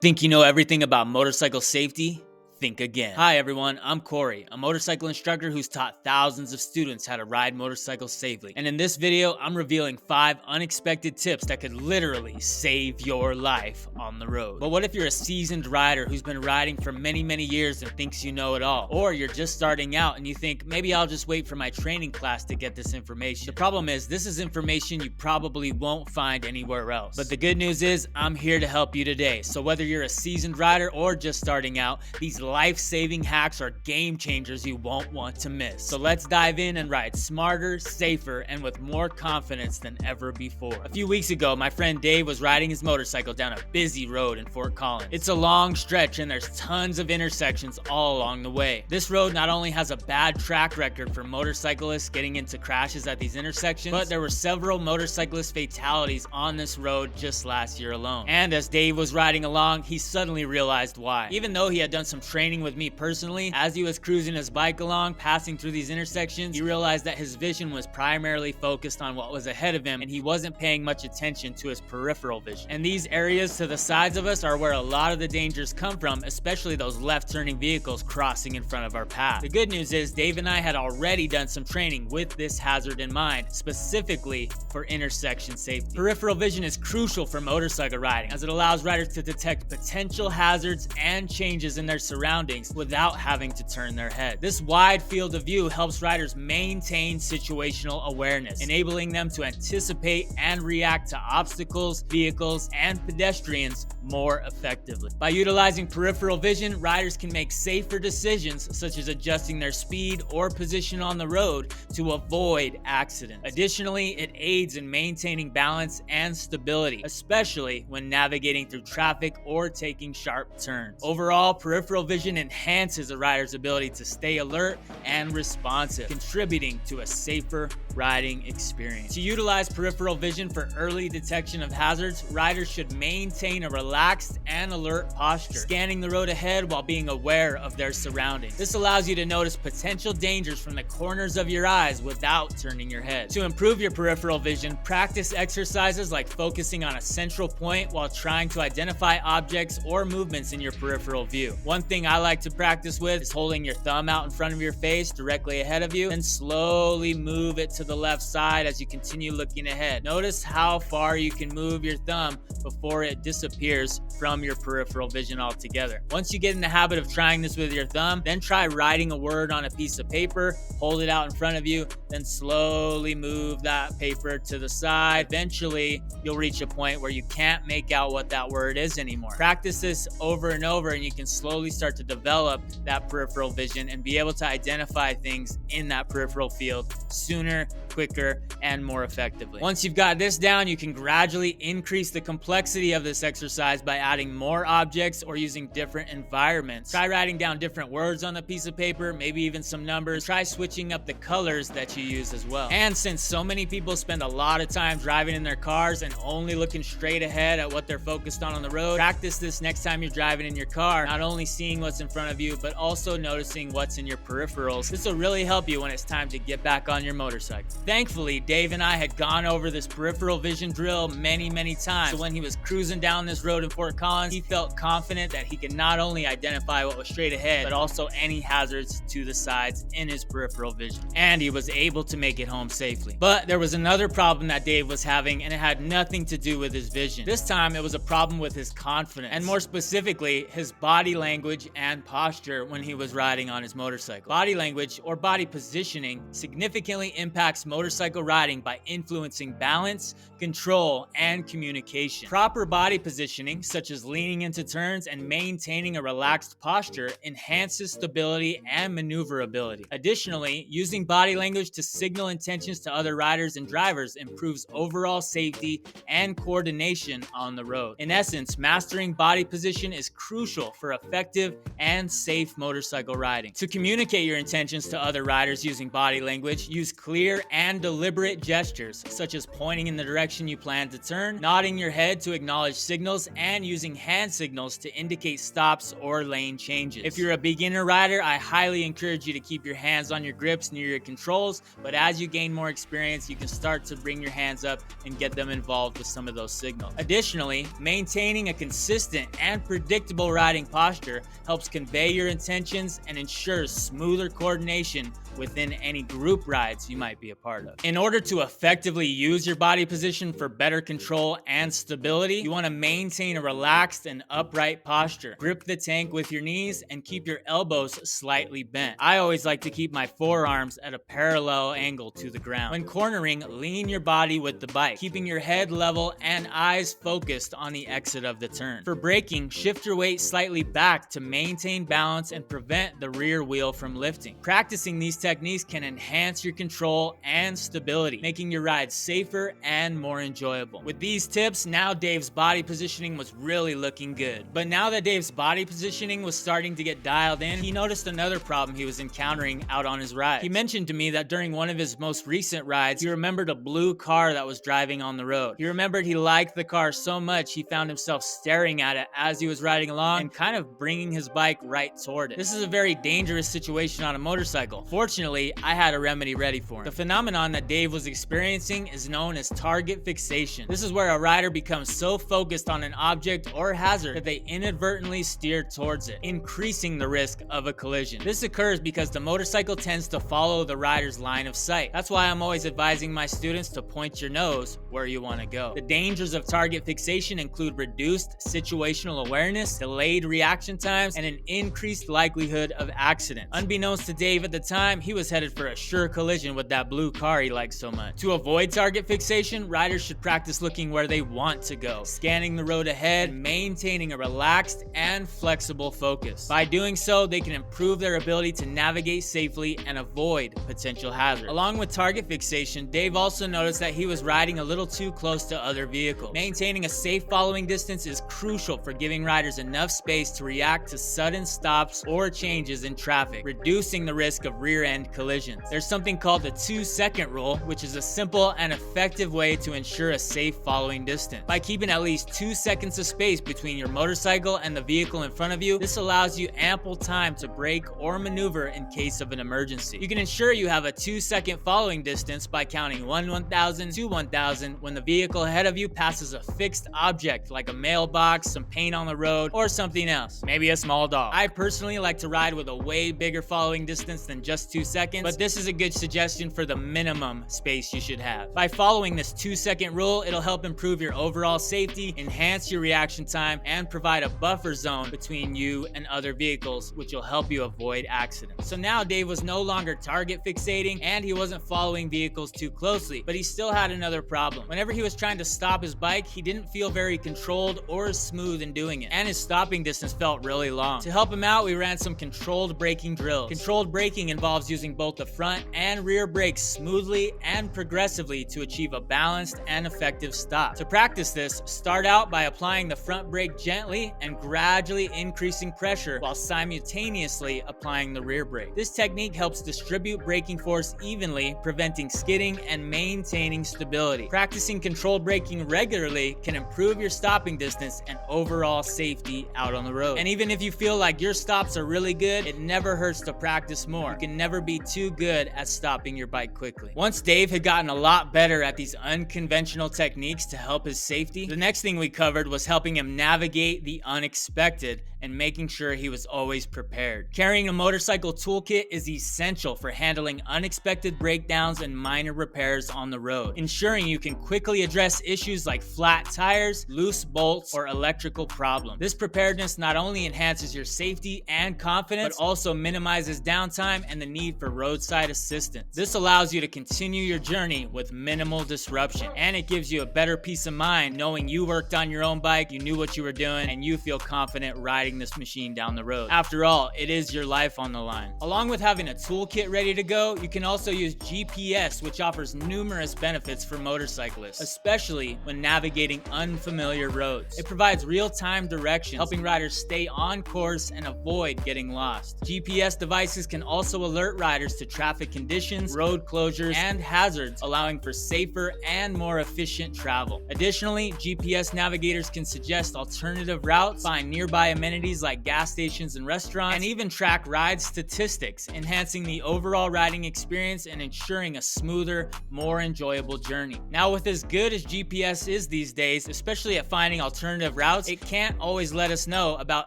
Think you know everything about motorcycle safety? Think again. Hi everyone, I'm Cory, a motorcycle instructor who's taught thousands of students how to ride motorcycles safely. And in this video, I'm revealing 5 unexpected tips that could literally save your life on the road. But what if you're a seasoned rider who's been riding for many years and thinks you know it all? Or you're just starting out and you think, maybe I'll just wait for my training class to get this information. The problem is, this is information you probably won't find anywhere else. But the good news is, I'm here to help you today. So whether you're a seasoned rider or just starting out, these life-saving hacks are game changers you won't want to miss. So let's dive in and ride smarter, safer, and with more confidence than ever before. A few weeks ago, my friend Dave was riding his motorcycle down a busy road in Fort Collins. It's a long stretch and there's tons of intersections all along the way. This road not only has a bad track record for motorcyclists getting into crashes at these intersections, but there were several motorcyclist fatalities on this road just last year alone. And as Dave was riding along, he suddenly realized why. Even though he had done some training with me personally, as he was cruising his bike along, passing through these intersections, he realized that his vision was primarily focused on what was ahead of him, and he wasn't paying much attention to his peripheral vision. And these areas to the sides of us are where a lot of the dangers come from, especially those left-turning vehicles crossing in front of our path. The good news is, Dave and I had already done some training with this hazard in mind, specifically for intersection safety. Peripheral vision is crucial for motorcycle riding, as it allows riders to detect potential hazards and changes in their surroundings without having to turn their head. This wide field of view helps riders maintain situational awareness, enabling them to anticipate and react to obstacles, vehicles, and pedestrians more effectively. By utilizing peripheral vision, riders can make safer decisions, such as adjusting their speed or position on the road to avoid accidents. Additionally, it aids in maintaining balance and stability, especially when navigating through traffic or taking sharp turns. Overall, peripheral vision enhances a rider's ability to stay alert and responsive, contributing to a safer riding experience. To utilize peripheral vision for early detection of hazards, riders should maintain a relaxed and alert posture, scanning the road ahead while being aware of their surroundings. This allows you to notice potential dangers from the corners of your eyes without turning your head. To improve your peripheral vision, practice exercises like focusing on a central point while trying to identify objects or movements in your peripheral view. One thing I like to practice with is holding your thumb out in front of your face directly ahead of you and slowly move it to the left side as you continue looking ahead. Notice how far you can move your thumb before it disappears from your peripheral vision altogether. Once you get in the habit of trying this with your thumb, then try writing a word on a piece of paper, hold it out in front of you, then slowly move that paper to the side. Eventually, you'll reach a point where you can't make out what that word is anymore. Practice this over and over and you can slowly start to develop that peripheral vision and be able to identify things in that peripheral field sooner, quicker, and more effectively. Once you've got this down, you can gradually increase the complexity of this exercise by adding more objects or using different environments. Try writing down different words on the piece of paper, maybe even some numbers. Try switching up the colors that you use as well. And since so many people spend a lot of time driving in their cars and only looking straight ahead at what they're focused on the road, practice this next time you're driving in your car, not only seeing what's in front of you, but also noticing what's in your peripherals. This will really help you when it's time to get back on your motorcycle. Thankfully, Dave and I had gone over this peripheral vision drill many times. So when he was cruising down this road in Fort Collins, he felt confident that he could not only identify what was straight ahead, but also any hazards to the sides in his peripheral vision. And he was able to make it home safely. But there was another problem that Dave was having, and it had nothing to do with his vision. This time, it was a problem with his confidence, and more specifically, his body language and posture when he was riding on his motorcycle. Body language, or body positioning, significantly impacts motorcycle riding by influencing balance, control, and communication. Proper body positioning, such as leaning into turns and maintaining a relaxed posture, enhances stability and maneuverability. Additionally, using body language to signal intentions to other riders and drivers improves overall safety and coordination on the road. In essence, mastering body position is crucial for effective and safe motorcycle riding. To communicate your intentions to other riders using body language, use clear and deliberate gestures, such as pointing in the direction you plan to turn, nodding your head to acknowledge signals, and using hand signals to indicate stops or lane changes. If you're a beginner rider, I highly encourage you to keep your hands on your grips near your controls, but as you gain more experience, you can start to bring your hands up and get them involved with some of those signals. Additionally, maintaining a consistent and predictable riding posture helps convey your intentions and ensures smoother coordination within any group rides you might be a part of. In order to effectively use your body position for better control and stability, you want to maintain a relaxed and upright posture. Grip the tank with your knees and keep your elbows slightly bent. I always like to keep my forearms at a parallel angle to the ground. When cornering, lean your body with the bike, keeping your head level and eyes focused on the exit of the turn. For braking, shift your weight slightly back to maintain balance and prevent the rear wheel from lifting. Practicing these techniques can enhance your control and stability, making your ride safer and more enjoyable. With these tips, now Dave's body positioning was really looking good. But now that Dave's body positioning was starting to get dialed in, he noticed another problem he was encountering out on his ride. He mentioned to me that during one of his most recent rides, he remembered a blue car that was driving on the road. He remembered he liked the car so much he found himself staring at it as he was riding along and kind of bringing his bike right toward it. This is a very dangerous situation on a motorcycle. Fortunately, I had a remedy ready for him. The phenomenon that Dave was experiencing is known as target fixation. This is where a rider becomes so focused on an object or hazard that they inadvertently steer towards it, increasing the risk of a collision. This occurs because the motorcycle tends to follow the rider's line of sight. That's why I'm always advising my students to point your nose where you want to go. The dangers of target fixation include reduced situational awareness, delayed reaction times, and an increased likelihood of accident. Unbeknownst to Dave at the time, he was headed for a sure collision with that blue car he liked so much. To avoid target fixation, riders should practice looking where they want to go, scanning the road ahead, and maintaining a relaxed and flexible focus. By doing so, they can improve their ability to navigate safely and avoid potential hazards. Along with target fixation, Dave also noticed that he was riding a little too close to other vehicles. Maintaining a safe following distance is crucial for giving riders enough space to react to sudden stops or changes in traffic, reducing the risk of rear-end collisions. There's something called the 2-second rule, which is a simple and effective way to ensure a safe following distance. By keeping at least 2 seconds of space between your motorcycle and the vehicle in front of you, this allows you ample time to brake or maneuver in case of an emergency. You can ensure you have a 2-second following distance by counting 1/1000 to 1000 when the vehicle ahead of you passes a fixed object like a mailbox, some paint on the road, or something else, maybe a small dog. I personally like to ride with a way bigger following distance than just 2 seconds, but this is a good suggestion for the minimum space you should have. By following this 2-second rule, it'll help improve your overall safety, enhance your reaction time, and provide a buffer zone between you and other vehicles, which will help you avoid accidents. So now Dave was no longer target fixating, and he wasn't following vehicles too closely, but he still had another problem. Whenever he was trying to stop his bike, he didn't feel very controlled or smooth in doing it, and his stopping distance felt really long. To help him out, we ran some controlled braking drills. Controlled braking involves using both the front and rear brakes smoothly and progressively to achieve a balanced and effective stop. To practice this, start out by applying the front brake gently and gradually increasing pressure while simultaneously applying the rear brake. This technique helps distribute braking force evenly, preventing skidding and maintaining stability. Practicing controlled braking regularly can improve your stopping distance and overall safety out on the road. And even if you feel like your stops are really good, it never hurts to practice more. You can never be too good at stopping your bike quickly. Once Dave had gotten a lot better at these unconventional techniques to help his safety, the next thing we covered was helping him navigate the unexpected and making sure he was always prepared. Carrying a motorcycle toolkit is essential for handling unexpected breakdowns and minor repairs on the road, ensuring you can quickly address issues like flat tires, loose bolts, or electrical problems. This preparedness not only enhances your safety and confidence, but also minimizes downtime and the need for roadside assistance. This allows you to continue your journey with minimal disruption, and it gives you a better peace of mind knowing you worked on your own bike, you knew what you were doing, and you feel confident riding this machine down the road. After all, it is your life on the line. Along with having a toolkit ready to go, you can also use GPS, which offers numerous benefits for motorcyclists, especially when navigating unfamiliar roads. It provides real-time direction, helping riders stay on course and avoid getting lost. GPS devices can also alert riders to traffic conditions, road closures, enclosures, and hazards, allowing for safer and more efficient travel. Additionally, GPS navigators can suggest alternative routes, find nearby amenities like gas stations and restaurants, and even track ride statistics, enhancing the overall riding experience and ensuring a smoother, more enjoyable journey. Now, with as good as GPS is these days, especially at finding alternative routes, it can't always let us know about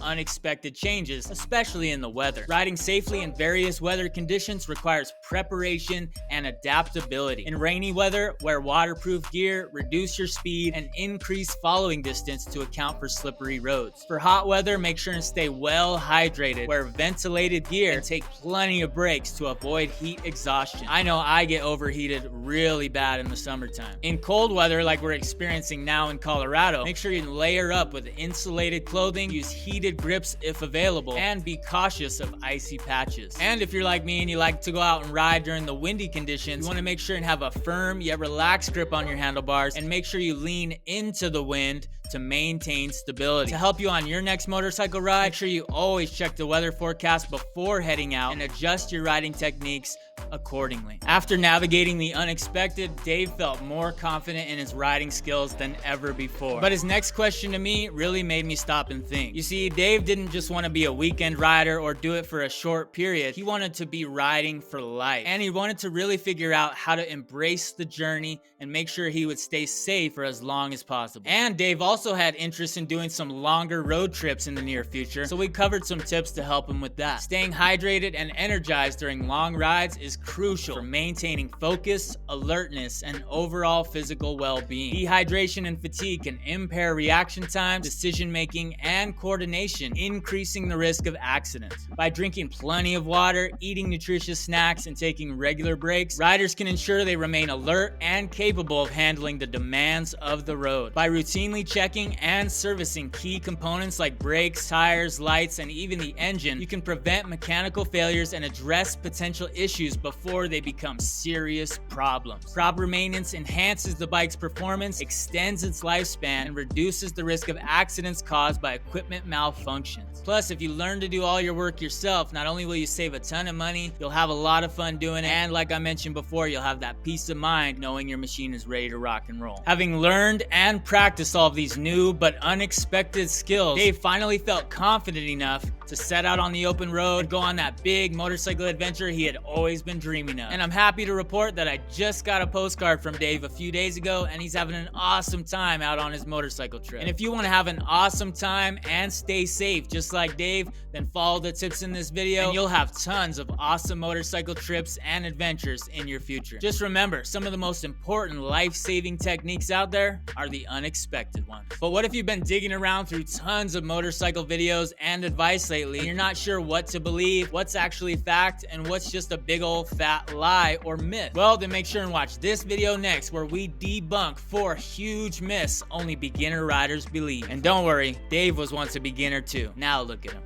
unexpected changes, especially in the weather. Riding safely in various weather conditions requires preparation and adaptability. In rainy weather, wear waterproof gear, reduce your speed, and increase following distance to account for slippery roads. For hot weather, make sure and stay well hydrated, wear ventilated gear, and take plenty of breaks to avoid heat exhaustion. I know I get overheated really bad in the summertime. In cold weather, like we're experiencing now in Colorado, make sure you layer up with insulated clothing, use heated grips if available, and be cautious of icy patches. And if you're like me and you like to go out and ride during the windy conditions, you want to make sure and have a firm yet relaxed grip on your handlebars, and make sure you lean into the wind to maintain stability. To help you on your next motorcycle ride, make sure you always check the weather forecast before heading out and adjust your riding techniques accordingly. After navigating the unexpected, Dave felt more confident in his riding skills than ever before. But his next question to me really made me stop and think. You see, Dave didn't just want to be a weekend rider or do it for a short period. He wanted to be riding for life. And he wanted to really figure out how to embrace the journey and make sure he would stay safe for as long as possible. And Dave also had interest in doing some longer road trips in the near future, so we covered some tips to help him with that. Staying hydrated and energized during long rides is crucial for maintaining focus, alertness, and overall physical well-being. Dehydration and fatigue can impair reaction time, decision-making, and coordination, increasing the risk of accidents. By drinking plenty of water, eating nutritious snacks, and taking regular breaks, riders can ensure they remain alert and capable of handling the demands of the road. By routinely checking and servicing key components like brakes, tires, lights, and even the engine, you can prevent mechanical failures and address potential issues before they become serious problems. Proper maintenance enhances the bike's performance, extends its lifespan, and reduces the risk of accidents caused by equipment malfunctions. Plus, if you learn to do all your work yourself, not only will you save a ton of money, you'll have a lot of fun doing it, and like I mentioned before, you'll have that peace of mind knowing your machine is ready to rock and roll. Having learned and practiced all of these new but unexpected skills, Dave finally felt confident enough to set out on the open road and go on that big motorcycle adventure he had always been dreaming of. And I'm happy to report that I just got a postcard from Dave a few days ago, and he's having an awesome time out on his motorcycle trip. And if you want to have an awesome time and stay safe just like Dave, then follow the tips in this video and you'll have tons of awesome motorcycle trips and adventures in your future. Just remember, some of the most important life-saving techniques out there are the unexpected ones. But what if you've been digging around through tons of motorcycle videos and advice lately, and you're not sure what to believe, what's actually fact, and what's just a big old fat lie or myth? Well, then make sure and watch this video next, where we debunk 4 huge myths only beginner riders believe. And don't worry, Dave was once a beginner too. Now look at him.